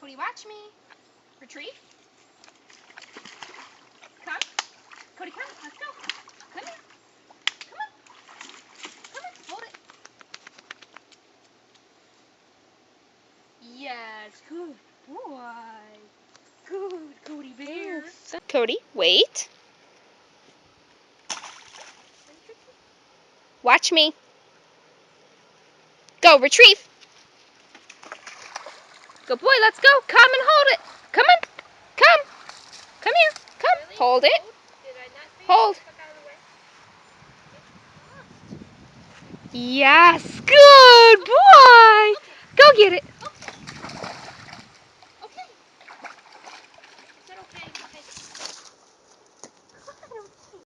Kodi, watch me. Retrieve. Come. Kodi, come. Let's go. Come here. Come on. Come on. Hold it. Yes. Good boy. Good, Kodi Bear. Kodi, wait. Watch me. Go, retrieve. Good boy, let's go. Come and hold it. Come on. Come. Come here. Come. Really? Hold it. Did I not see Hold. it? Stuck out of the way? Yes. Good boy. Go get it.